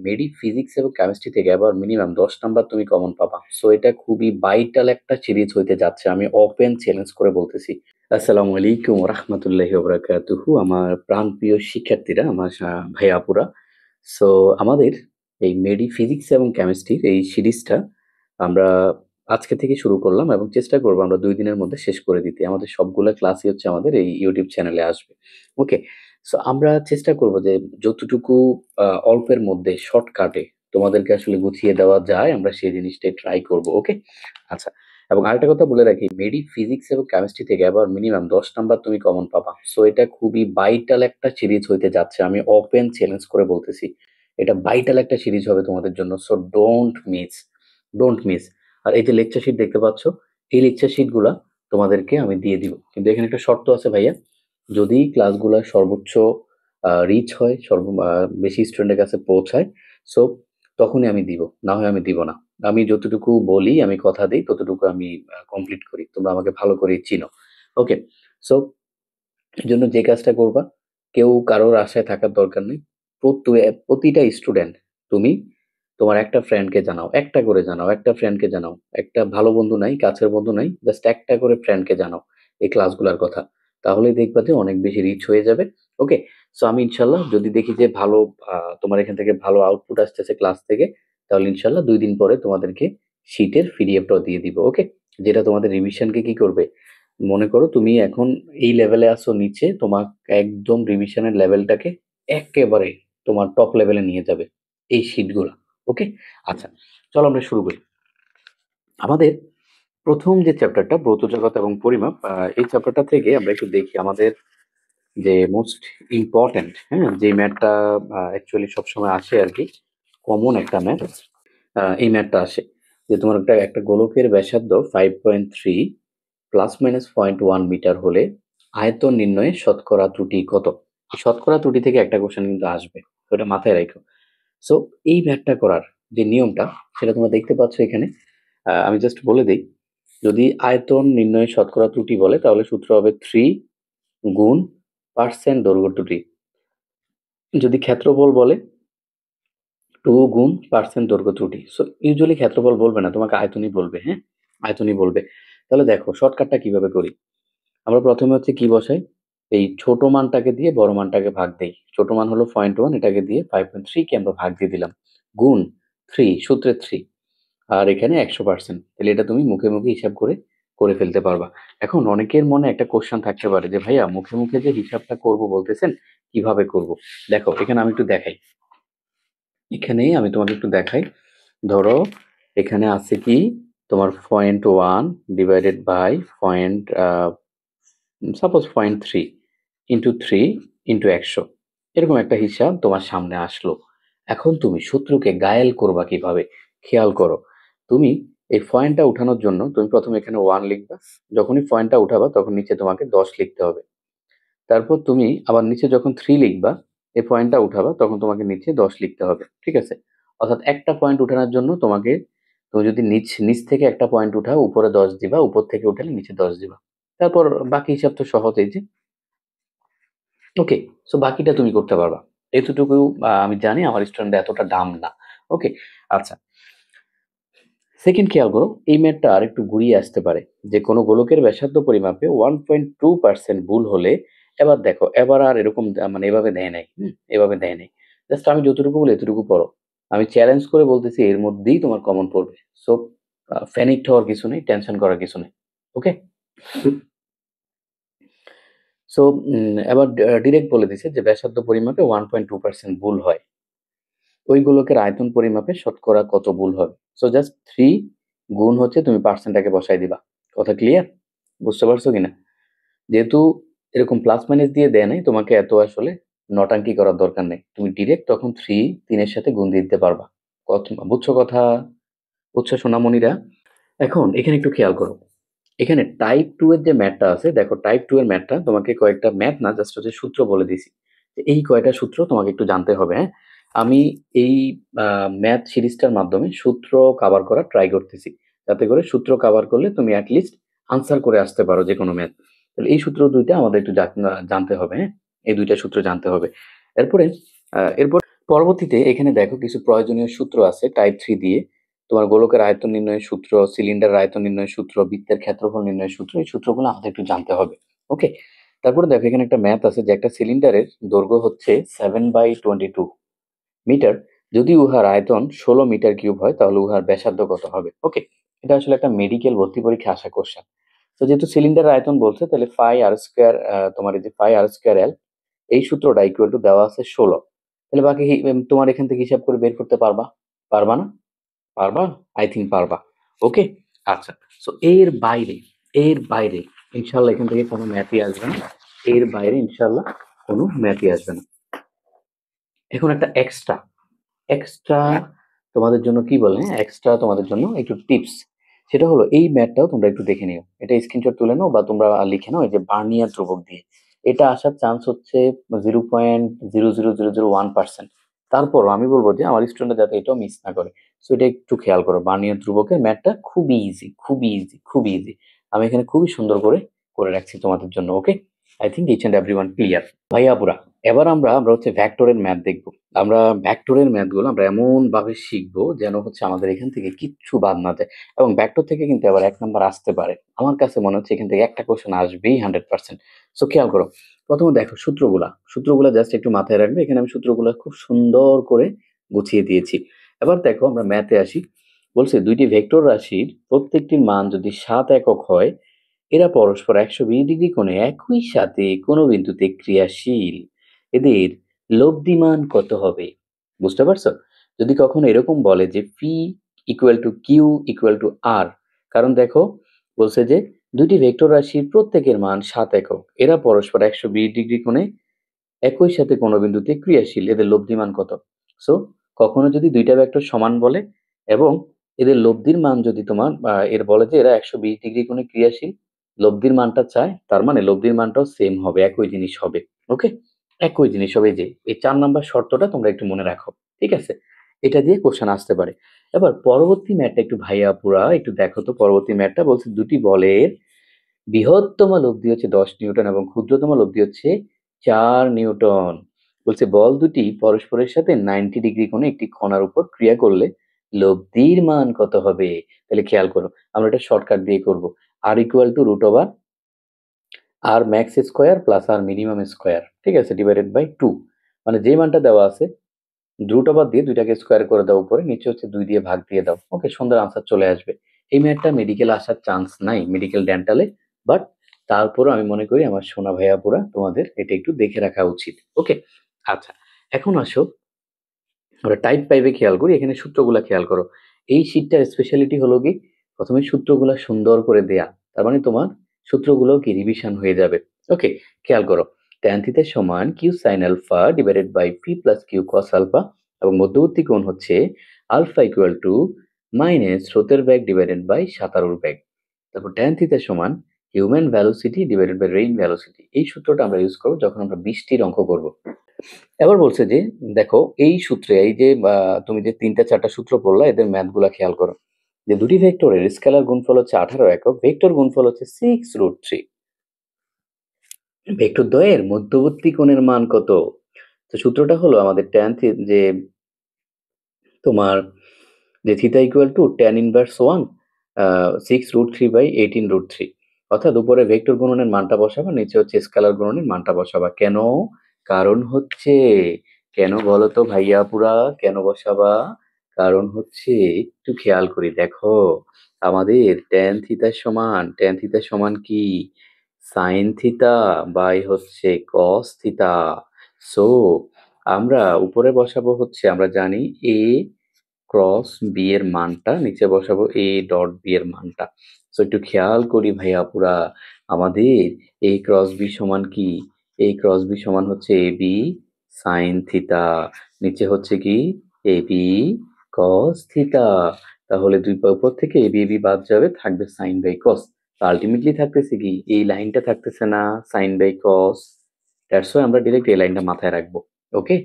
মেডি ফিজিক্স এবং কেমিস্ট্রি থেকে আবার মিনিমাম 10 নাম্বার তুমি কমন পাবা। সো এটা খুবই ভাইটাল একটা সিরিজ হইতে যাচ্ছে, আমি ওপেন চ্যালেঞ্জ করে বলতেছি। আসসালামু আলাইকুম রাহমাতুল্লাহি ওয়া বারাকাতুহু। আমার প্রাণপ্রিয় শিক্ষার্থীরা, আমার ভাই আপুরা। সো আমাদের এই মেডি ফিজিক্স এবং কেমিস্ট্রির এই সিরিজটা আমরা আজকে থেকে শুরু করলাম এবং চেষ্টা করবো আমরা 2 দিনের মধ্যে শেষ করে দিতে। আমাদের সবগুলা ক্লাসই হচ্ছে আমাদের এই ইউটিউব চ্যানেলে আসবে। ওকে। সো আমরা চেষ্টা করব যে যতটুকু অল্পের মধ্যে শর্টকাটে তোমাদেরকে আসলে গুছিয়ে দেওয়া যায় আমরা সেই জিনিসটাই ট্রাই করব। ওকে। আচ্ছা, এবং আরেকটা কথা বলে রাখি, মেডি ফিজিক্স এবং কেমিস্ট্রি থেকে আবার মিনিমাম 10 নাম্বার তুমি কমন পাবা। সো এটা খুবই ভাইটাল একটা সিরিজ হইতে যাচ্ছে, আমি ওপেন চ্যালেঞ্জ করে বলতেছি। এটা ভাইটাল একটা সিরিজ হবে তোমাদের জন্য। So don't miss. আর এই যে লেকচার শিট দেখতে পাচ্ছ, এই লেকচার শিট গুলা তোমাদেরকে আমি দিয়ে দিব, কিন্তু এখানে একটা শর্ত আছে ভাইয়া। যদি ক্লাসগুলা সর্বোচ্চ রিচ হয়, বেশি স্টুডেন্টের কাছে পৌঁছায়, সো তখনই আমি দিব, না হয় আমি দিব না। আমি যতটুকু বলি, আমি কথা দিই, ততটুকু আমি কমপ্লিট করি। তোমরা আমাকে ভালো করে চিনো। ওকে। সো এর জন্য যে কাজটা করবা, কেউ কারোর আশায় থাকার দরকার নেই। প্রতিটা স্টুডেন্ট তুমি তোমার একটা ফ্রেন্ডকে জানাও, একটা করে জানাও, একটা ফ্রেন্ডকে জানাও। একটা ভালো বন্ধু নাই, কাছের বন্ধু নাই, জাস্ট একটা করে ফ্রেন্ডকে জানাও এই ক্লাসগুলোর কথা। তাহলেই দেখবা যে অনেক বেশি রিচ হয়ে যাবে। ওকে। সো আমি ইনশাল্লাহ যদি দেখি যে ভালো তোমার এখান থেকে ভালো আউটপুট আসতেছে ক্লাস থেকে, তাহলে ইনশাল্লাহ 2 দিন পরে তোমাদেরকে শীটের পিডিএফটাও দিয়ে দিব। ওকে। যেটা তোমাদের রিভিশনকে কি করবে, মনে করো তুমি এখন এই লেভেলে আসো নিচে, তোমার একদম রিভিশনের লেভেলটাকে একেবারে তোমার টপ লেভেলে নিয়ে যাবে এই শীটগুলো। ওকে। আচ্ছা, চলো আমরা শুরু করি। আমাদের প্রথম যে চ্যাপ্টারটা ভৌত জগৎ এবং পরিমাপ, এই চ্যাপ্টারটা থেকে আমরা একটু দেখি আমাদের যে মোস্ট ইম্পর্টেন্ট, হ্যাঁ, যে ম্যাথটা অ্যাকচুয়ালি সবসময় আসে আর কি, কমন একটা ম্যাথ। এই ম্যাথটা আসে যে তোমার একটা একটা গোলকের ব্যাসার্ধ 5.3 প্লাস মাইনাস 0.1 মিটার হলে আয়তন নির্ণয়ে শতকরা ত্রুটি কত। এই শতকরা ত্রুটি থেকে একটা কোশ্চেন কিন্তু আসবে, তো এটা মাথায় রাখো। সো এই ম্যাথটা করার যে নিয়মটা, সেটা তোমরা দেখতে পাচ্ছ এখানে। আমি জাস্ট বলে দিই, যদি আয়তন নির্ণয়ে শতকরা ত্রুটি বলে তাহলে সূত্র হবে 3 গুণ পার্সেন্ট দৈর্ঘ্য ত্রুটি। যদি ক্ষেত্রফল বলে 2 গুণ পার্সেন্ট দৈর্ঘ্য ত্রুটি। সো ইউজুয়ালি ক্ষেত্রফল বলবে না, তোমাকে আয়তনই বলবে। হ্যাঁ, আয়তনই বলবে। তাহলে দেখো শর্টকাটটা কিভাবে করি। আমরা প্রথমে হচ্ছে কি বসাই, এই ছোট মানটাকে দিয়ে বড় মানটাকে ভাগ দেই। ছোট মান হলো 0.1, এটাকে দিয়ে 5.3 কে আমরা ভাগ দিয়ে দিলাম, গুণ 3, সূত্রে 3, আর এখানে 100%। তাহলে এটা তুমি মুখে মুখে হিসাব করে করে ফেলতে পারবা। এখন অনেকের মনে একটা কোশ্চেন থাকতে পারে যে ভাইয়া মুখে মুখে যে হিসাবটা করব বলতেছেন, কিভাবে করব। দেখো এখানে আমি একটু দেখাই, এখানে আমি তোমাকে একটু দেখাই। ধরো এখানে আছে কি, তোমার 0.1 divided by point, suppose 0.3 into 3 into 100, এরকম একটা হিসাব তোমার সামনে আসলো। এখন তুমি শত্রুকে ঘায়েল করবা কিভাবে, খেয়াল করো। তুমি এই পয়েন্টটা উঠানোর জন্য তুমি প্রথমে এখানে 1 লিখবা। যখনই পয়েন্টটা উঠাবা তখন নিচে তোমাকে 10 লিখতে হবে। তারপর তুমি আবার নিচে যখন 3 লিখবা, এই পয়েন্টটা উঠাবা, তখন তোমাকে নিচে 10 লিখতে হবে। ঠিক আছে? অর্থাৎ একটা পয়েন্ট উঠানোর জন্য তোমাকে, তুমি যদি নিচ নিচ থেকে একটা পয়েন্ট উঠাও, উপরে 10 দিবা, উপর থেকে উঠালে নিচে 10 দিবা। তারপর বাকি হিসাব তো সহজ, এই যে। ওকে। সো বাকিটা তুমি করতে পারবা। এতটুকু আমি জানি, আমার স্টুডেন্ট এতটা দাম না। ওকে। আচ্ছা, সেকেন্ড খেয়াল করো, এই ম্যাথটা আর একটু ঘুরিয়ে আসতে পারে যে কোনো গোলকের ব্যাসার্ধ পরিমাপে 1.2% ভুল হলে। এবার দেখো, এবার আর এরকম মানে এভাবে দেয় নাই, এভাবে দেয় নাই। জাস্ট আমি যতটুকু বলি এতটুকু পড়ো। আমি চ্যালেঞ্জ করে বলতেছি এর মধ্যেই তোমার কমন পড়বে। সো প্যানিক হওয়ার কিছু নেই, টেনশন করার কিছু নেই। ওকে। সো এবার ডিরেক্ট বলে দিছে যে ব্যাসার্ধ পরিমাপে 1.2% ভুল হয়, ওই গোলকের আয়তন পরিমাপে শতকরা কত ভুল হবে। সো জাস্ট 3 গুণ হচ্ছে, তুমি পার্সেন্টটাকে বসাই দিবা। কথা ক্লিয়ার? বুঝতে পারছো কিনা? যেহেতু এরকম প্লাস মাইনাস দিয়ে দেয় নাই, তোমাকে এত আসলে নটাঙ্কি করার দরকার নেই। তুমি ডিরেক্ট তখন 3 এর সাথে গুণ দিয়ে দিতে পারবা। বুঝছো কথা? বুঝছো সোনামণিরা? এখন এখানে একটু খেয়াল করো, এখানে টাইপ 2 এর যে ম্যাথটা আছে, দেখো টাইপ 2 এর ম্যাথটা তোমাকে কয়েকটা ম্যাথ না, জাস্ট হচ্ছে সূত্র বলে দিছি। এই কয়টা সূত্র তোমাকে একটু জানতে হবে। হ্যাঁ, আমি এই ম্যাথ সিরিজটার মাধ্যমে সূত্র কভার করার ট্রাই করতেছি, যাতে করে সূত্র কভার করলে তুমি অ্যাটলিস্ট আনসার করে আসতে পারো যে কোনো ম্যাথ। তাহলে এই সূত্র দুইটা আমাদের একটু জানতে হবে। হ্যাঁ, এই দুইটা সূত্র জানতে হবে। এরপরে এরপর পরবর্তীতে এখানে দেখো কিছু প্রয়োজনীয় সূত্র আছে টাইপ 3 দিয়ে। তোমার গোলকের আয়তন নির্ণয়ের সূত্র, সিলিন্ডারের আয়তন নির্ণয়ের সূত্র, বৃত্তের ক্ষেত্রফল নির্ণয়ের সূত্র, এই সূত্রগুলো আমাদের একটু জানতে হবে। ওকে, তারপরে দেখো এখানে একটা ম্যাথ আছে যে একটা সিলিন্ডারের দৈর্ঘ্য হচ্ছে 7/22 মিটার, যদি উহার আয়তন 16 মিটার কিউব হয় তাহলে উহার ব্যাসার্ধ কত হবে। ওকে, এটা আসলে একটা মেডিকেল ভর্তি পরীক্ষা আসা কোশ্চেন। তো যেহেতু সিলিন্ডারের আয়তন বলছে তাহলে ফাই আর স্কোয়ার, তোমার এই যে ফাই আর স্কোয়ার এল, এই সূত্রটা ইকুয়াল টু দেওয়া আছে 16। তাহলে বাকি তোমার এখান থেকে হিসাব করে বের করতে পারবা, পারবা না? পারবা? আই থিঙ্ক পারবা। ওকে, আচ্ছা। সো এর বাইরে ইনশাল্লাহ এখান থেকে কোনো ম্যাথই আসবে না। এর বাইরে ইনশাল্লাহ কোনো ম্যাথই আসবে না। এখন একটা এক্সট্রা এক্সট্রা তোমাদের জন্য কি বলে, এক্সট্রা তোমাদের জন্য একটু টিপস। সেটা হলো এই ম্যাথটাও তোমরা একটু দেখে নিও, এটা স্ক্রিনশট তুলে নাও বা তোমরা লিখে নাও, এই যে বার্নিয়ার ধ্রুবক দিয়ে এটা আসার চান্স হচ্ছে 0.00001%। তারপর আমি বলবো যে আমার স্টুডেন্ট যাতে এটাও মিস না করে, সো এটা একটু খেয়াল করো। বার্নিয়ার ধ্রুবকের ম্যাথটা খুবই ইজি, খুবই ইজি, খুবই ইজি। আমি এখানে খুবই সুন্দর করে করে রাখছি তোমাদের জন্য। Okay, I think each and everyone clear ভাইয়া পুরা। এবার আমরা হচ্ছে ভ্যাক্টরের ম্যাথ দেখবো। আমরা ভ্যাক্টরের ম্যাথগুলো আমরা এমন ভাবে শিখবো যেন হচ্ছে আমাদের এখান থেকে কিচ্ছু বাদ না যায়। এবং ভ্যাক্টর থেকে কিন্তু আবার 1 নাম্বার আসতে পারে, আমার কাছে মনে হচ্ছে এখান থেকে একটা কোশ্চেন আসবেই 100%। সো খেয়াল করো, প্রথমে দেখো সূত্রগুলা জাস্ট একটু মাথায় রাখবে। এখানে আমি সূত্রগুলা খুব সুন্দর করে গুছিয়ে দিয়েছি। এবার দেখো আমরা ম্যাথে আসি। বলছে দুইটি ভেক্টর রাশির প্রত্যেকটির মান যদি 7 একক হয়, এরা পরস্পর 120 ডিগ্রি কোণে একই সাথে কোনো বিন্দুতে ক্রিয়াশীল, এদের লব্ধি মান কত হবে? বুঝতে পারছো? যদি কখনো এরকম বলে যে P equal to Q equal to R, কারণ দেখো বলছে যে দুইটি ভেক্টর রাশির প্রত্যেকের মান 7 একক, এরা পরস্পর 120 ডিগ্রি কোণে একই সাথে কোনো বিন্দুতে ক্রিয়াশীল, এদের লব্ধি মান কত? সো কখনো যদি দুইটা ভেক্টর সমান বলে এবং এদের লব্ধির মান যদি তোমার এর বলে যে এরা 120 ডিগ্রি কোণে ক্রিয়াশীল, লব্ধির মানটা চায়, তার মানে লব্ধির মানটাও সেম হবে, একই জিনিস হবে। ওকে, একই জিনিস হবে। যে এই 4 নাম্বার শর্তটা তোমরা একটু মনে রাখো, ঠিক আছে? এটা দিয়ে কোশ্চেন আসতে পারে। এবার পরবর্তী ম্যাথটা একটু ভাইয়া পুরা একটু দেখো তো। পরবর্তী ম্যাথটা বলছে দুটি বলের বৃহত্তম লব্ধি হচ্ছে 10 নিউটন এবং ক্ষুদ্রতম লব্ধি হচ্ছে 4 নিউটন। বলছে বল দুটি পরস্পরের সাথে 90 ডিগ্রি কোণে একটি কণার উপর ক্রিয়া করলে লব্ধির মান কত হবে? তাহলে খেয়াল করো, আমরা এটা শর্টকাট দিয়ে করব। R equal to root over R max square plus R minimum square, ঠিক আছে, ডিভাইডেড বাই 2। মানে যে মানটা দেওয়া আছে রুট ওভার দিয়ে দুইটাকে স্কোয়ার করে দাও, উপরে নিচে হচ্ছে 2 দিয়ে ভাগ দিয়ে দাও। ওকে, সুন্দর আনসার চলে আসবে। এই ম্যাথটা মেডিকেল আসার চান্স নাই, মেডিকেল ডেন্টালে, বাট তারপরও আমি মনে করি আমার সোনা ভাইয়া পুরা তোমাদের এটা একটু দেখে রাখা উচিত। ওকে, আচ্ছা। এখন আসো আমরা টাইপ 5 এ খেয়াল করি, এখানে সূত্রগুলা খেয়াল করো। এই শীটটার স্পেশালিটি হলো কি প্রথমে সূত্রগুলা সুন্দর করে দেয়া, তার মানে তোমার সূত্রগুলো কি রিভিশন হয়ে যাবে। ওকে, খেয়াল করো, tan থিটা সমান q sin alpha divided by p plus q cos alpha, এবং মধ্যবর্তী কোণ হচ্ছে আলফা ইকুয়াল টু মাইনাস স্রোতের বেগ ডিভাইডেড বাই সাঁতারুর বেগ। তারপর tan থিটা সমান human velocity divided by rain velocity. এই সূত্রটা আমরা ইউজ করব যখন আমরা বৃষ্টির অঙ্ক করব। এবার বলছে যে দেখো এই সূত্রে এই যে তুমি যে 3টা 4টা সূত্র পড়লা, এদের ম্যাথ গুলা খেয়াল করো। যে দুটি ভেক্টরের স্কেলার গুণফল হচ্ছে 18 একক, ভেক্টর গুণফল হচ্ছে 6√3, ভেক্টর দ্বয়ের মধ্যবর্তী কোণের মান কত? তো সূত্রটা হলো আমাদের যে তোমার যে theta equal to tan inverse 1 6√3/18√3। অর্থাৎ উপরে ভেক্টর গুণনের মানটা বসাবা, নিচে হচ্ছে স্কেলার গুণনের মানটা বসাবা। কেন? কারণ হচ্ছে, কেন বলো তো ভাইয়া পুরা, কেন বসাবা? কারণ হচ্ছে একটু খেয়াল করি, দেখো আমাদের tan থিটা সমান কি সাইন থিটা বাই হচ্ছে কস থিটা। সো আমরা উপরে বসাবো হচ্ছে, আমরা জানি এ ক্রস বি এর মানটা, নিচে বসাবো এ ডট বি এর মানটা। সো একটু খেয়াল করি ভাইয়া পুরা, আমাদের এ ক্রস বি সমান কি? এ ক্রস বি সমান হচ্ছে এ বি সাইন থিটা, নিচে হচ্ছে কি এ বি কস থিটা। তাহলে দুই উপর থেকে এ বি বাদ যাবে, থাকবে সাইন বাই কস। আলটিমেটলি থাকতেছে কি এই লাইনটা থাকতেছে না sine by cos. That's why আমরা ডিরেক্ট এই লাইনটা মাথায় রাখবো। ওকে,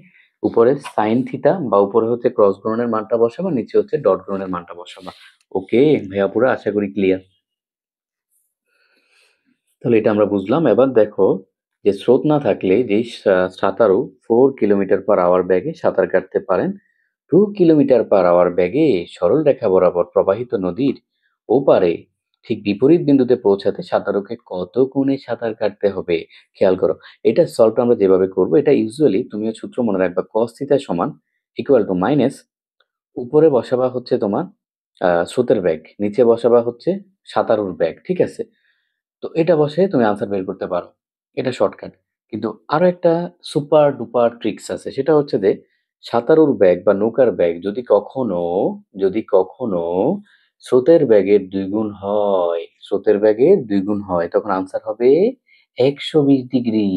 উপরে সাইন থিটা বা উপরে হচ্ছে ক্রস গুণনের মানটা বসাবা, নিচে হচ্ছে ডট গুণনের মানটা বসাবা। ওকে ভাইয়া পুরা, আশা করি ক্লিয়ার। তাহলে এটা আমরা বুঝলাম। এবার দেখো যে স্রোত না থাকলে যেই সাঁতারু 4 কিলোমিটার/আওয়ার বেগে সাঁতার কাটতে পারেন, 2 কিলোমিটার/আওয়ার বেগে সরল রেখা বরাবর প্রবাহিত নদীর ওপারে ঠিক বিপরীত বিন্দুতে পৌঁছাতে সাঁতারুকে কত কোণে সাঁতার কাটতে হবে? খেয়াল করো। এটা সলভটা আমরা যেভাবে করব, এটা ইউজুয়ালি তুমিও সূত্র মনে রাখবা, cos থিটা সমান ইকুয়াল টু মাইনাস উপরে বসাবা হচ্ছে তোমার স্রোতের বেগ, নিচে বসাবা হচ্ছে সাঁতারুর বেগ, ঠিক আছে? তো এটা বসে তুমি আনসার বের করতে পারো। এটা শর্টকাট। কিন্তু আরো একটা সুপার ডুপার ট্রিক্স আছে। সেটা হচ্ছে যে সাঁতারুর ব্যাগ বা নৌকার ব্যাগ যদি কখনো স্রোতের ব্যাগের ২ গুণ হয়, স্রোতের ব্যাগের ২ গুণ হয়, তখন আনসার হবে ১২০ ডিগ্রি।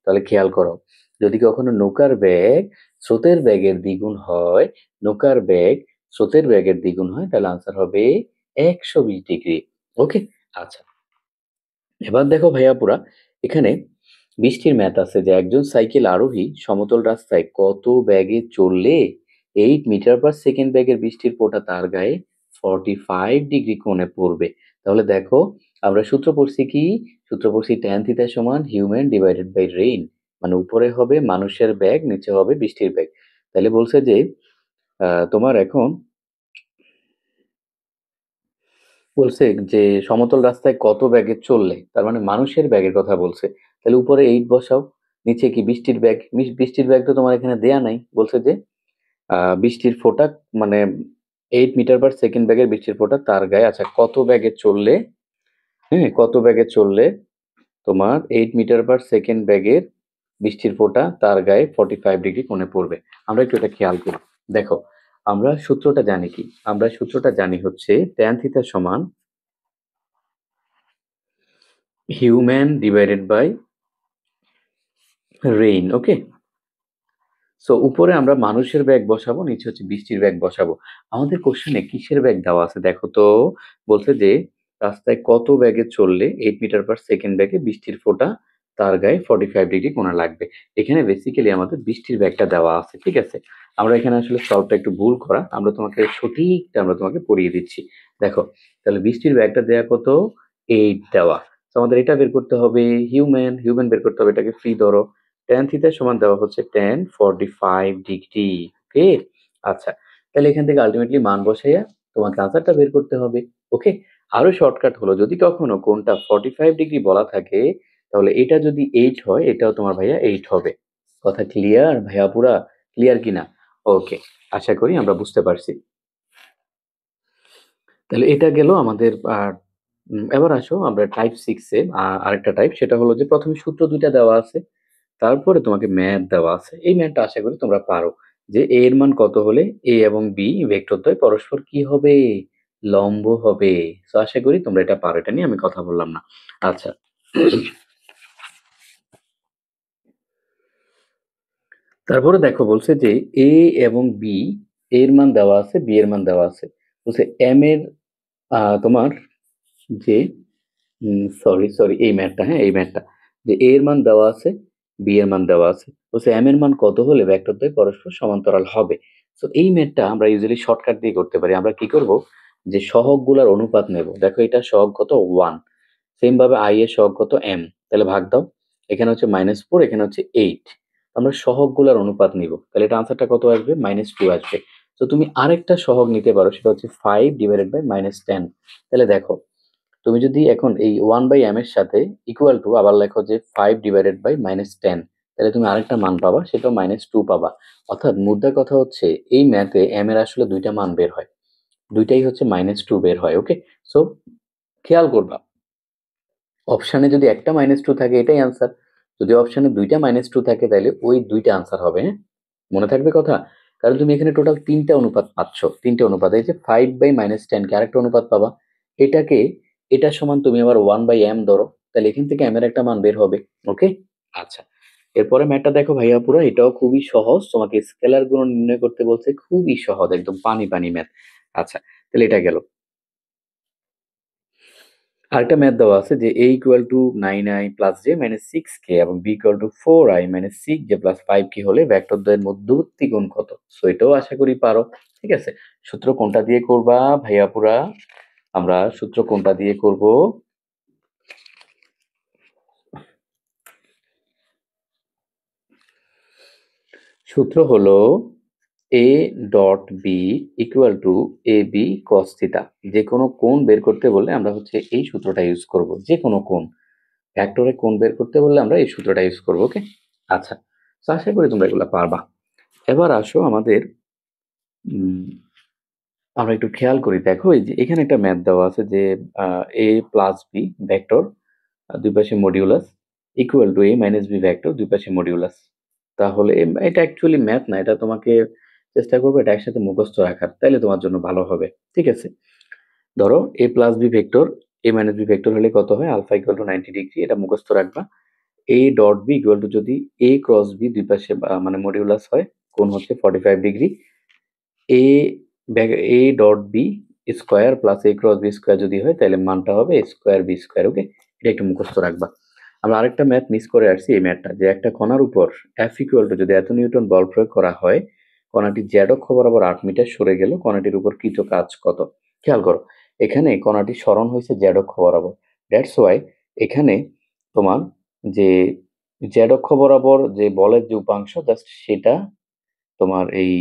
তাহলে খেয়াল করো, যদি কখনো নৌকার ব্যাগ স্রোতের ব্যাগের দ্বিগুণ হয়, নৌকার ব্যাগ স্রোতের ব্যাগের দ্বিগুণ হয়, তাহলে আনসার হবে ১২০ ডিগ্রি। ওকে? আচ্ছা, এবার দেখো ভাইয়াপুরা, এখানে বৃষ্টির ম্যাথ আছে যে একজন সাইকেল আরোহী সমতল রাস্তায় কত ব্যাগে চললে 8 মিটার/সেকেন্ড ব্যাগের বৃষ্টির ফোঁটা তার গায়ে 45 ডিগ্রি কোণে পড়বে। তাহলে দেখো, আমরা সূত্র পড়ছি কি? সূত্র পড়ছি ট্যান থিটা সমান হিউম্যান ডিভাইডেড বাই রেইন, মানে উপরে হবে মানুষের ব্যাগ, নিচে হবে বৃষ্টির ব্যাগ। তাহলে বলছে যে তোমার এখন বলছে যে সমতল রাস্তায় কত ব্যাগে চললে, তার মানে মানুষের ব্যাগের কথা বলছে। তাহলে উপরে 8 বসাও, নিচে কি বৃষ্টির ব্যাগ, বৃষ্টির ব্যাগ তো তোমার এখানে দেয়া নাই। বলছে যে বৃষ্টির ফোঁটা, মানে 8 মিটার/সেকেন্ড ব্যাগের বৃষ্টির ফোঁটা তার গায়ে, আচ্ছা কত ব্যাগে চললে, হ্যাঁ কত ব্যাগে চললে তোমার 8 মিটার/সেকেন্ড ব্যাগের বৃষ্টির ফোঁটা তার গায়ে 45 ডিগ্রি কোণে পড়বে। আমরা একটু এটা খেয়াল করি। দেখো, আমরা সূত্রটা জানি কি? আমরা সূত্রটা জানি হচ্ছে ট্যান থিটা সমান human divided by rain. Okay? So উপরে আমরা মানুষের ব্যাগ বসাবো, নিচে হচ্ছে বৃষ্টির ব্যাগ বসাবো। আমাদের কোশ্চেনে কিসের ব্যাগ দেওয়া আছে দেখো তো। বলছে যে রাস্তায় কত ব্যাগে চললে 8 মিটার/সেকেন্ড ব্যাগে বৃষ্টির ফোঁটা তার গায়ে 45 ডিগ্রি কোণা লাগবে। এখানে বেসিক্যালি আমাদের বৃষ্টির ব্যাগটা দেওয়া আছে, ঠিক আছে? আমরা এখানে আসলে সলভটা একটু ভুল করা, আমরা তোমাকে সঠিকটা আমরা তোমাকে পড়িয়ে দিচ্ছি। দেখো, তাহলে বৃষ্টির ব্যাগটা দেয়া কত? 8 দেওয়া। তো আমাদের এটা বের করতে হবে, হিউম্যান বের করতে হবে, এটাকে ফ্রি ধরো। ট্যান থিটা সমান দেওয়া হচ্ছে ট্যান 45 ডিগ্রি। ওকে? আচ্ছা, তাহলে এখান থেকে আলটিমেটলি মান বসাইয়া তোমাকে আনসারটা বের করতে হবে। ওকে? আরো শর্টকাট হলো, যদি কখনো কোণটা 45 ডিগ্রি বলা থাকে, তাহলে এটা যদি 8 হয়, এটাও তোমার ভাইয়া 8 হবে। কথা ক্লিয়ার ভাইয়া পুরা? ক্লিয়ার কিনা? ওকে, আশা করি আমরা বুঝতে পারছি। তাহলে এটা গেল আমাদের। এবার আসো আমরা টাইপ 6 এ আরেকটা টাইপ, সেটা হলো যে প্রথমে সূত্র 2টা দেওয়া আছে, তারপরে তোমাকে ম্যাথ দেওয়া আছে। এই ম্যাথটা আশা করি তোমরা পারো, যে এ এর মান কত হলে এ এবং বি ভেক্টরদ্বয় পরস্পর কি হবে? লম্ব হবে। তো আশা করি তোমরা এটা পারো, এটা নিয়ে আমি কথা বললাম না। আচ্ছা, তারপরে দেখো বলছে যে এ এবং বি এর মান দেওয়া আছে, বি এর মান দেওয়া আছে। বলছে এম এর তোমার যে সরি সরি এই ম্যাথটা, হ্যাঁ এই ম্যাথটা, যে এ এর মান দেওয়া আছে, বি এর মান দেওয়া আছে। বলছে এম এর মান কত হলে ভেক্টরদ্বয় পরস্পর সমান্তরাল হবে। তো এই ম্যাথটা আমরা ইউজুয়ালি শর্টকাট দিয়ে করতে পারি। আমরা কি করব, যে সহগগুলোর অনুপাত নেব। দেখো এটা সহগ কত 1, সেম ভাবে আই এর সহগ কত m, তাহলে ভাগ দাও। এখানে হচ্ছে -4, এখানে হচ্ছে 8। আমরা সহগগুলোর অনুপাত নিব, তাহলে এটা আনসারটা কত আসবে? -2 আসবে। তো তুমি আরেকটা সহগ নিতে পারো, সেটা হচ্ছে 5 ডিভাইডেড বাই -10। তাহলে দেখো, তুমি যদি এখন এই 1/m এর সাথে ইকুয়াল টু আবার লেখো যে 5 ডিভাইডেড বাই -10, তাহলে তুমি আরেকটা মান পাবা, সেটাও -2 পাবা। অর্থাৎ মুদ্রা কথা হচ্ছে এই ম্যাথে m এর আসলে দুইটা মান বের হয়, দুইটাই হচ্ছে -2 বের হয়। ওকে? সো খেয়াল করবা, অপশানে যদি একটা -2 থাকে এটাই আনসার, যদি অপশানে দুইটা -2 থাকে তাহলে ওই দুইটা আনসার হবে। হ্যাঁ, মনে থাকবে কথা। কারণ তুমি এখানে টোটাল তিনটা অনুপাত পাচ্ছ, তিনটা অনুপাত। এই যে 5/-10 কে আরেকটা অনুপাত পাবা, এটাকে এটা সমান তুমি আবার 1/m ধরো, তাহলে এখান থেকে m এর একটা মান বের হবে। ওকে? আচ্ছা, এরপরে ম্যাথটা দেখো ভাইয়া পুরো, এটাও খুবই সহজ, তোমাকে স্কেলার গুণ নির্ণয় করতে বলছে, খুবই সহজ, একদম পানি পানি ম্যাথ। আচ্ছা, তাহলে এটা গেল। আরেকটা ম্যাথ দেওয়া আছে যে a equal to 9i plus J minus 6k এবং b equal to 4i minus 6j plus 5k হলে ভেক্টরদ্বয়ের মধ্যবর্তী গুণ কত। সো এটাও আশা করি পারো। ঠিক আছে, সূত্র কোনটা দিয়ে করবা ভাইয়াপুরা? আমরা সূত্র কোনটা দিয়ে করব? সূত্র হলো A dot B equal to A B cos theta. যে কোনো কোণ বের করতে বললে আমরা হচ্ছে এই সূত্রটা ইউজ করব। যে কোনো কোণ, ভেক্টরে কোণ বের করতে বললে আমরা এই সূত্রটা ইউজ করব। ওকে, আচ্ছা, তো আশা করি তোমরা এগুলো পারবা। এবার আসো আমাদের আমরা একটু খেয়াল করি। দেখো এই যে এখানে একটা ম্যাথ দেওয়া আছে যে এ প্লাস বি ভেক্টর দুই পাশে modulus equal to A minus B vector দুই পাশে মডিউলাস। তাহলে এটা অ্যাকচুয়ালি ম্যাথ না, এটা তোমাকে চেষ্টা করবে এটা একসাথে মুখস্থ রাখার, তাইলে তোমার জন্য ভালো হবে। ঠিক আছে, ধরো এ প্লাস বি ভেক্টর এ মাইনাস বি ভেক্টর হলে কত হয়, আলফা ইকুয়াল টু 90 ডিগ্রি, এটা মুখস্থ রাখবা। A dot B equal to যদি এ ক্রস বি দুই পাশে মানে মডিউলাস হয়, কোণ হচ্ছে 45 degree. A A dot B square plus A cross B square যদি হয় তাহলে মানটা হবে A square B square. Okay, এটা একটু মুখস্থ রাখবা। আমরা আরেকটা ম্যাথ মিস করে আসছি, এই ম্যাথটা যে একটা কণার উপর এফ ইকুয়াল টু যদি এত নিউটন বল প্রয়োগ করা হয়, কণাটি জেড অক্ষ বরাবর 8 মিটার সরে গেল, কণাটির উপর কৃত কাজ কত। খেয়াল করো, এখানে কণাটি সরণ হয়েছে জেড অক্ষ বরাবর, দ্যাটস ওয়াই এখানে তোমার যে জেড অক্ষ বরাবর যে বলের যে উপাংশ জাস্ট সেটা তোমার এই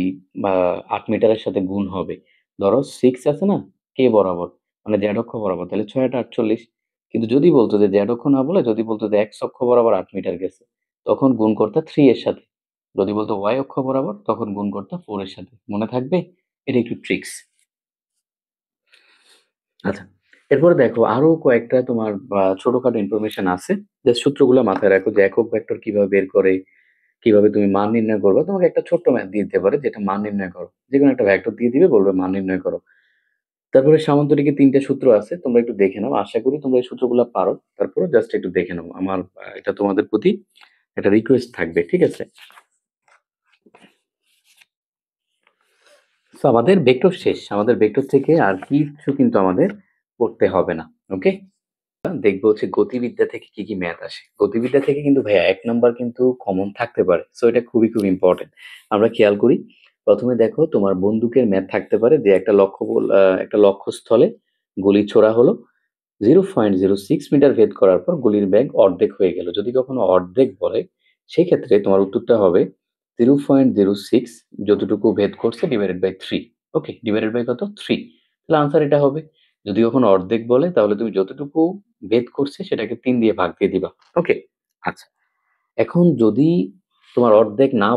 8 মিটারের সাথে গুণ হবে। ধরো 6 আছে না কে বরাবর, মানে জেড অক্ষ বরাবর, তাহলে 6 8 48। কিন্তু যদি বলতো যে জেড অক্ষ না বলে যদি বলতো যে এক্স অক্ষ বরাবর 8 মিটার গেছে, তখন গুণ করতে 3 এর সাথে। যদি বলতো ওয়াই অক্ষ বরাবর তখন গুণ করতে 4 এর সাথে। মনে থাকবে, এটা একটু ট্রিক্স। আচ্ছা, এরপরে দেখো আরো কয়েকটা তোমার ছোটখাটো ইনফরমেশন আছে, যে সূত্রগুলো মাথায় রাখো, যে একক ভেক্টর কিভাবে বের করে, কিভাবে তুমি মান নির্ণয় করবে। তোমাকে একটা ছোট্ট ম্যাথ দিয়ে দিতে পারে যেটা মান নির্ণয় করো, যে কোনো একটা ভেক্টর দিয়ে দিবে, বলবে মান নির্ণয় করো। তারপরে সামান্তরিকে 3টে সূত্র আছে, তোমরা একটু দেখে নাও, আশা করি তোমরা এই সূত্রগুলো পারো। তারপরে জাস্ট একটু দেখে নাও, আমার এটা তোমাদের প্রতি একটা রিকোয়েস্ট থাকবে। ঠিক আছে, তো আমাদের ভেক্টর শেষ, আমাদের ভেক্টর থেকে আর কিছু কিন্তু আমাদের করতে হবে না। ওকে, দেখবো হচ্ছে গতিবিদ্যা থেকে কি কি ম্যাথ আসে। গতিবিদ্যা থেকে কিন্তু ভাইয়া 1 নাম্বার কিন্তু কমন থাকতে পারে, সো এটা খুবই খুব ইম্পর্টেন্ট। আমরা খেয়াল করি, প্রথমে দেখো তোমার বন্দুকের ম্যাথ থাকতে পারে যে একটা লক্ষ্যস্থলে গুলি ছোড়া হলো, 0.06 মিটার ভেদ করার পর গুলির ব্যাগ অর্ধেক হয়ে গেল। যদি কখনো অর্ধেক বলে, সেক্ষেত্রে তোমার উত্তরটা হবে 0.06 যতটুকু ভেদ করছে divided by 3। Okay, divided by কত, 3, তাহলে আনসার এটা হবে। যদি কখনো অর্ধেক বলে তাহলে তুমি যতটুকু ভেদ করছে সেটাকে 3 দিয়ে ভাগ দিয়ে দিবা। ওকে, আচ্ছা, এখন যদি তোমার অর্ধেক না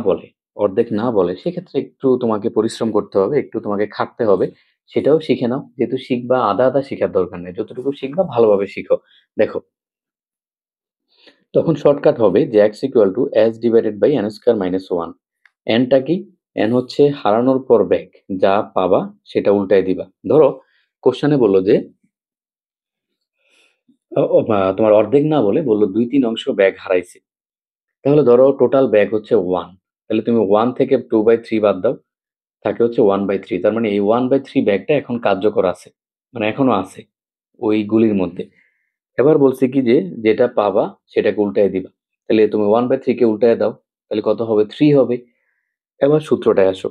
বলে সেক্ষেত্রে একটু তোমাকে পরিশ্রম করতে হবে, একটু তোমাকে খাটতে হবে। সেটাও শিখে নাও, যেহেতু শিখবা আদা আদা শেখার দরকার নেই, যতটুকু শিখবা ভালোভাবে শিখো। দেখো, তখন শর্টকাট হবে যে X equal to S divided by N square minus one. এনটা কি, এন হচ্ছে হারানোর পর ব্যাক, যা পাবা সেটা উল্টায় দিবা। ধরো কোশ্চেনে বললো যে তোমার অর্ধেক না বলে বললো 2/3 অংশ ব্যাগ হারাইছে, তাহলে ধরো টোটাল ব্যাগ হচ্ছে 1, তাহলে তুমি 1 থেকে 2/3 বাদ দাও, থাকে হচ্ছে 1/3। তার মানে এই 1/3 ব্যাগটা এখন কার্যকর আছে, মানে এখনো আছে ওই গুলির মধ্যে। এবার বলছে কি যে যেটা পাবা সেটাকে উল্টায় দিবা, তাহলে তুমি 1/3 কে উল্টায় দাও, তাহলে কত হবে, 3 হবে। এবার সূত্রটায় আসো,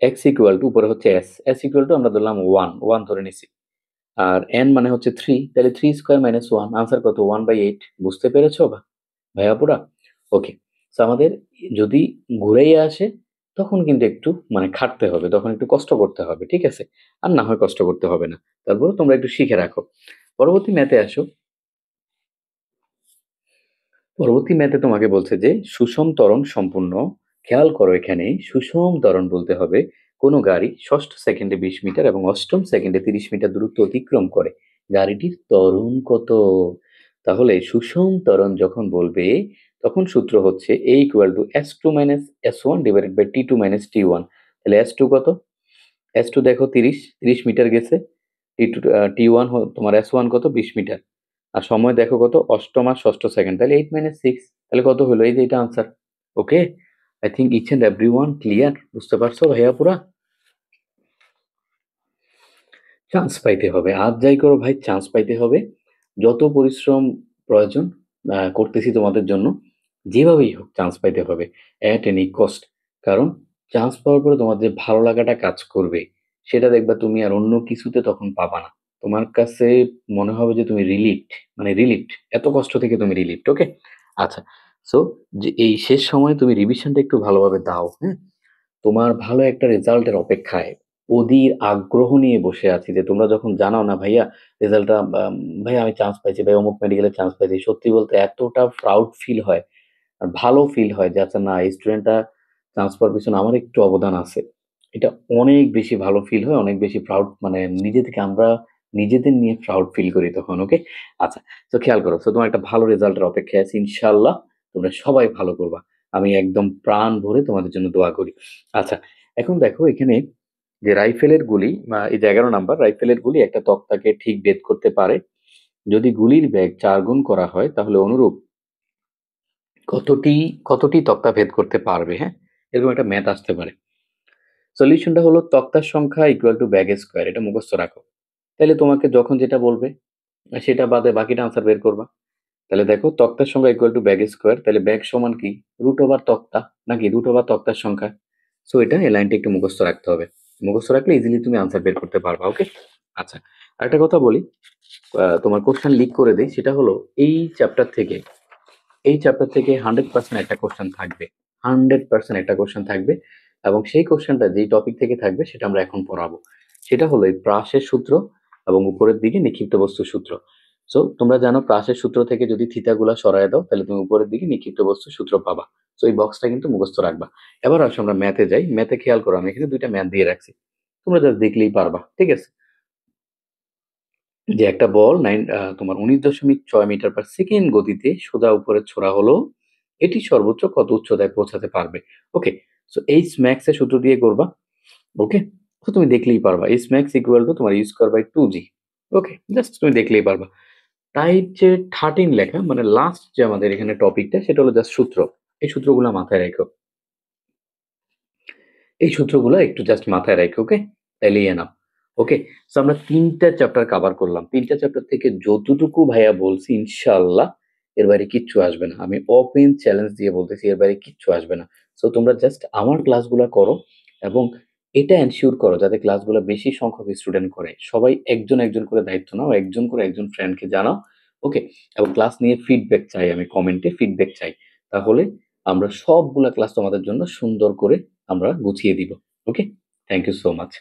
এক্স ইকুয়াল টু উপরে হচ্ছে এস ইকুয়াল টু আমরা ধরলাম ওয়ান, ওয়ান ধরে নিছি, আর এন মানে হচ্ছে 3, তাহলে 3² - 1, আনসার কত, 1/8। বুঝতে পেরেছো ভাইয়া পুরা? ওকে, তো আমাদের যদি ঘুরেই আসে তখন কিন্তু একটু মানে খাটতে হবে, তখন একটু কষ্ট করতে হবে। ঠিক আছে, আর না হয় কষ্ট করতে হবে না, তারপরে তোমরা একটু শিখে রাখো। পরবর্তী ম্যাথে আসো। পরবর্তী ম্যাথে তোমাকে বলছে যে সুষম ত্বরণ সম্পূর্ণ। খেয়াল করো, এখানে সুষম ত্বরণ বলতে হবে কোনো গাড়ি ষষ্ঠ সেকেন্ডে 20 মিটার এবং অষ্টম সেকেন্ডে 30 মিটার দূরত্ব অতিক্রম করে, গাড়িটির ত্বরণ কত। তাহলে সুষম ত্বরণ যখন বলবে তখন সূত্র হচ্ছে A equal to s2 minus s1 divided by t2 minus t1। তাহলে s2 কত, s2 দেখো 30 মিটার গেছে, t1 তোমার s1 কত 20 মিটার, আর সময় দেখো কত, অষ্টম আর ষষ্ঠ সেকেন্ড, তাহলে 8 - 6, তাহলে কত হলো, এই যে এটা answer. Okay, I think each and every one clear, বুঝতে পারছো ভাইয়া পুরা? চান্স পাইতে হবে, আজ যাই করো ভাই চান্স পাইতে হবে। যত পরিশ্রম প্রয়োজন করতেছি তোমাদের জন্য, যেভাবেই হোক চান্স পাইতে হবে, অ্যাট এনি কস্ট। কারণ চান্স পাওয়ার পরে তোমার যে ভালো লাগাটা কাজ করবে, সেটা দেখবা তুমি আর অন্য কিছুতে তখন পাবা না। তোমার কাছে মনে হবে যে তুমি রিলিফড, মানে রিলিফড, এত কষ্ট থেকে তুমি রিলিফড। ওকে, আচ্ছা, সো যে এই শেষ সময়ে তুমি রিভিশনটা একটু ভালোভাবে দাও, হ্যাঁ? তোমার ভালো একটা রেজাল্টের অপেক্ষায় অধীর আগ্রহ নিয়ে বসে আছি যে তোমরা যখন জানাও না ভাইয়া রেজাল্টটা, ভাইয়া আমি চান্স পাইছি, ভাই অমুক মেডিকেলে চান্স পাইছি, সত্যি বলতে এতটা প্রাউড ফিল হয় আর ভালো ফিল হয় যে আচ্ছা না, এই স্টুডেন্টটা চান্স পাওয়ার পিছনে আমার একটু অবদান আছে। এটা অনেক বেশি ভালো ফিল হয়, অনেক বেশি প্রাউড, মানে নিজে থেকে আমরা নিজেদের নিয়ে প্রাউড ফিল করি তখন। ওকে, আচ্ছা, তো খেয়াল করো, তো তোমার একটা ভালো রেজাল্টের অপেক্ষায় আছে ইনশাল্লাহ। তোমরা সবাই ভালো করবা, আমি একদম প্রাণ ভরে তোমাদের জন্য দোয়া করি। আচ্ছা, এখন দেখো এখানে যে রাইফেলের গুলি, এই যে 11 নাম্বার রাইফেলের গুলি একটা তক্তাকে ঠিক ভেদ করতে পারে যদি গুলির ব্যাগ 4 গুণ করা হয়, তাহলে অনুরূপ কতটি কতটি তক্তা ভেদ করতে পারবে? হ্যাঁ, এরকম একটা ম্যাথ আসতে পারে। সলিউশনটা হলো তক্তার সংখ্যা ইকুয়াল টু ব্যাগ স্কোয়ার, এটা মুখস্থ রাখো। তাহলে তোমাকে যখন যেটা বলবে সেটা বাদে বাকিটা আনসার বের করবা। তাহলে দেখো তক্তার সংখ্যা ইকুয়াল টু ব্যাগ স্কোয়ার, তাহলে ব্যাগ সমান কি রুট ওভার তক্তা, নাকি রুট ওভার তক্তার সংখ্যা। সো এটা এই লাইনটা একটু মুখস্থ রাখতে হবে, মুখস্থ রাখলে ইজিলি তুমি আনসার বের করতে পারবা। ওকে, আচ্ছা, আরেকটা কথা বলি, তোমার কোশ্চেন লিক করে দিই, সেটা হলো এই চ্যাপ্টার থেকে এই চ্যাপ্টার থেকে 100% একটা কোশ্চেন থাকবে, 100% একটা কোশ্চেন থাকবে। এবং সেই কোশ্চেনটা যেই টপিক থেকে থাকবে সেটা আমরা এখন পড়াবো। সেটা হলো এই প্রাসের সূত্র এবং উপরের দিকে নিক্ষিপ্ত বস্তুর সূত্র। সো তোমরা জানো প্রাসের সূত্র থেকে যদি থিতাগুলা সরায় দাও তাহলে তুমি উপরের দিকে নিক্ষিপ্ত বস্তুর সূত্র পাবা। সো এই বক্সটা কিন্তু মুখস্থ রাখবা। এবার আসো আমরা ম্যাথে যাই, ম্যাথে খেয়াল করো আমি এখানে দুইটা ম্যাথ দিয়ে রাখছি, তোমরা জাস্ট দেখলেই পারবা। ঠিক আছে, যে একটা বল তোমার 19.6 মিটার/সেকেন্ড গতিতে সোজা উপরে ছোড়া হলো, এটি সর্বোচ্চ কত উচ্চতায় পৌঁছাতে পারবে? ওকে, সো এইচ ম্যাক্স এর সূত্র দিয়ে করবা। ওকে, তো তুমি দেখলেই পারবা এইচ ম্যাক্স ইকুয়াল টু তোমার U square by 2g। Okay, just তুমি দেখলেই পারবা। টাইপ যে 13 লেখা, মানে লাস্ট যে আমাদের এখানে টপিকটা, সেটা হলো জাস্ট সূত্র। এই সূত্রগুলো মাথায় রেখো, এই সূত্রগুলো একটু জাস্ট মাথায় রাখো। ওকে, তাইলেই এনাফ। ওকে, সো আমরা 3টা চ্যাপ্টার কভার করলাম, 3টা চ্যাপ্টার থেকে যতটুকু ভাইয়া বলছি ইনশাআল্লাহ এর বাইরে কিচ্ছু আসবে না, আমি ওপেন চ্যালেঞ্জ দিয়ে বলতেছি, এর বাইরে কিচ্ছু আসবে না। সো তোমরা জাস্ট আমার ক্লাসগুলো করো এবং এটা এনশিওর করো যাতে ক্লাসগুলো বেশি সংখ্যক স্টুডেন্ট করে, সবাই একজন একজন করে দায়িত্ব নাও, একজন করে একজন ফ্রেন্ডকে জানাও। ওকে, এবং ক্লাস নিয়ে ফিডব্যাক চাই, আমি কমেন্টে ফিডব্যাক চাই, তাহলে আমরা সবগুলা ক্লাস তোমাদের জন্য সুন্দর করে আমরা গুছিয়ে দিব। ওকে, থ্যাংক ইউ সো মাচ।